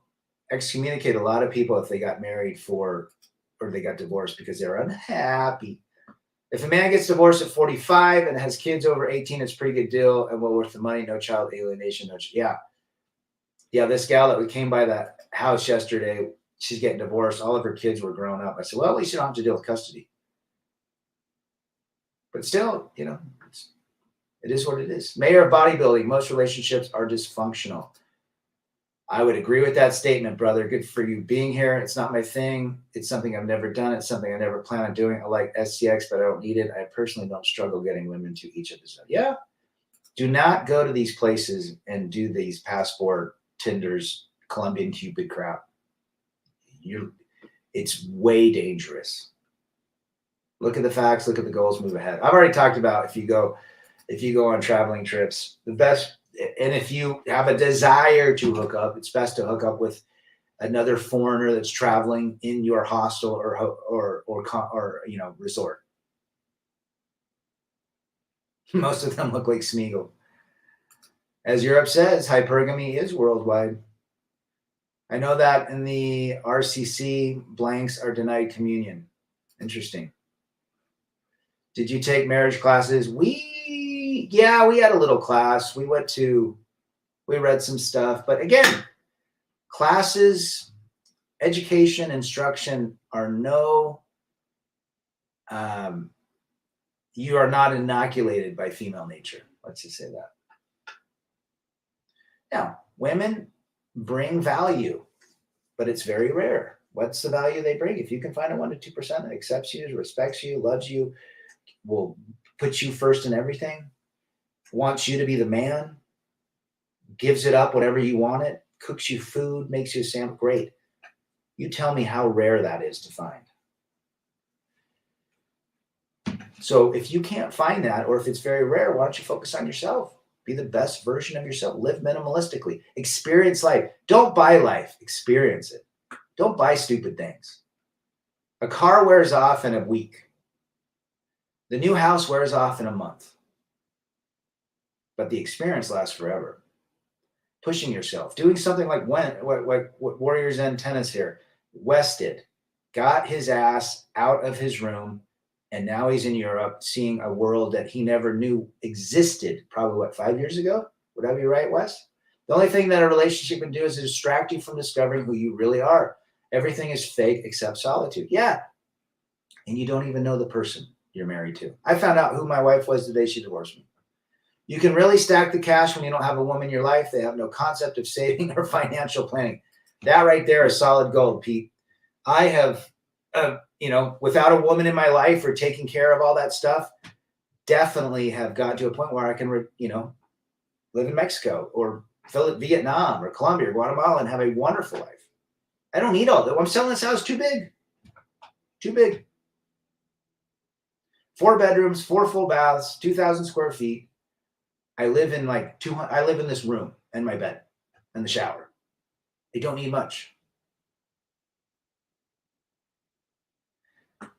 excommunicate a lot of people if they got married or they got divorced because they're unhappy. If a man gets divorced at 45 and has kids over 18, it's a pretty good deal and well worth the money. No child alienation. This gal that came by that house yesterday, she's getting divorced. All of her kids were grown up. I said, well, at least you don't have to deal with custody. But still, it is what it is. Mayor of bodybuilding. Most relationships are dysfunctional. I would agree with that statement, brother. Good for you being here. It's not my thing. It's something I've never done. It's something I never plan on doing. I like SCX, but I don't need it. I personally don't struggle getting women to each of this. Yeah. Do not go to these places and do these passport Tinders, Colombian Cupid crap. It's way dangerous. Look at the facts. Look at the goals. Move ahead. I've already talked about if you go on traveling trips, the best. And if you have a desire to hook up, it's best to hook up with another foreigner that's traveling in your hostel or resort. Most of them look like Smeagol. As Europe says, hypergamy is worldwide. I know that in the RCC, blanks are denied communion. Interesting. Did you take marriage classes? We had a little class. We read some stuff. But again, classes, education, instruction are you are not inoculated by female nature. Let's just say that. Now, women bring value, but it's very rare. What's the value they bring? If you can find a 1% to 2% that accepts you, respects you, loves you, will put you first in everything, wants you to be the man, gives it up whenever you want it, cooks you food, makes you a sandwich, great. You tell me how rare that is to find. So if you can't find that, or if it's very rare, why don't you focus on yourself? Be the best version of yourself. Live minimalistically. Experience life. Don't buy life. Experience it. Don't buy stupid things. A car wears off in a week. The new house wears off in a month. But the experience lasts forever. Pushing yourself. Doing something like what Warriors End Tennis here. Wes did. Got his ass out of his room, and now he's in Europe seeing a world that he never knew existed probably, 5 years ago? Would I be right, Wes? The only thing that a relationship can do is distract you from discovering who you really are. Everything is fake except solitude. Yeah. And you don't even know the person you're married to. I found out who my wife was the day she divorced me. You can really stack the cash when you don't have a woman in your life. They have no concept of saving or financial planning. That right there is solid gold, Pete. I have, without a woman in my life or taking care of all that stuff, definitely have got to a point where I can, live in Mexico or Vietnam or Colombia or Guatemala and have a wonderful life. I don't need all that. I'm selling this house too big. Too big. 4 bedrooms, 4 full baths, 2,000 square feet. I live in I live in this room and my bed and the shower. I don't need much.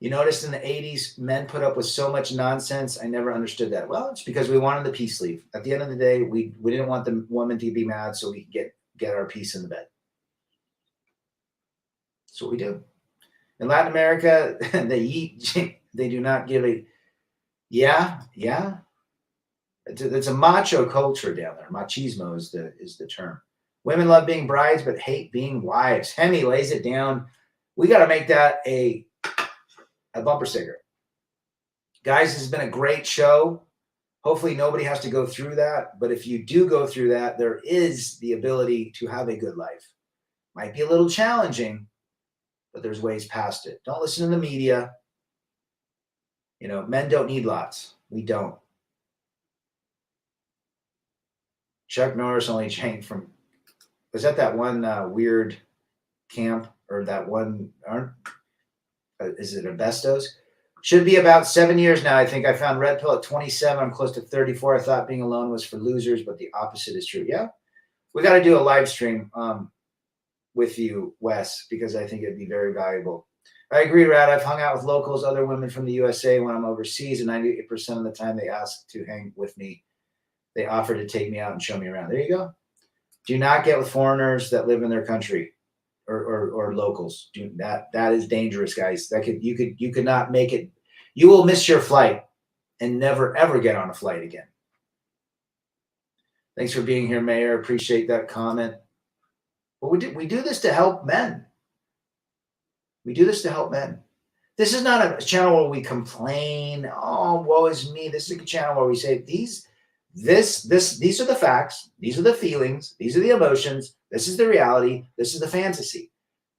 You noticed in the 80s, men put up with so much nonsense. I never understood that. Well, it's because we wanted the peace leave. At the end of the day, we didn't want the woman to be mad so we could get our peace in the bed. That's what we do. In Latin America, they do not give a, yeah. It's a macho culture down there. Machismo is the term. Women love being brides, but hate being wives. Hemi lays it down. We got to make that a bumper sticker. Guys, this has been a great show. Hopefully nobody has to go through that. But if you do go through that, there is the ability to have a good life. Might be a little challenging, but there's ways past it. Don't listen to the media. Men don't need lots. We don't. Chuck Norris only changed from, was that one weird camp or that one, is it Abestos? Should be about 7 years now. I think I found Red Pill at 27. I'm close to 34. I thought being alone was for losers, but the opposite is true. Yeah. We got to do a live stream with you, Wes, because I think it'd be very valuable. I agree, Rad. I've hung out with locals, other women from the USA when I'm overseas, and 98% of the time they ask to hang with me. They offer to take me out and show me around. There you go. Do not get with foreigners that live in their country or locals. That is dangerous, guys. You could not make it. You will miss your flight and never ever get on a flight again. Thanks for being here, Mayor. Appreciate that comment. But we do this to help men. We do this to help men. This is not a channel where we complain. Oh, woe is me. This is a channel where we say these are the facts. These are the feelings. These are the emotions. This is the reality. This is the fantasy.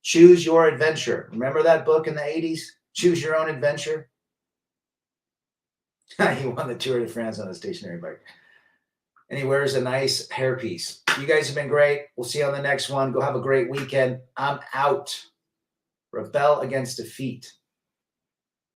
Choose your adventure. Remember that book in the 80s? Choose your own adventure. He won the Tour de France on a stationary bike. And he wears a nice hairpiece. You guys have been great. We'll see you on the next one. Go have a great weekend. I'm out. Rebel against defeat.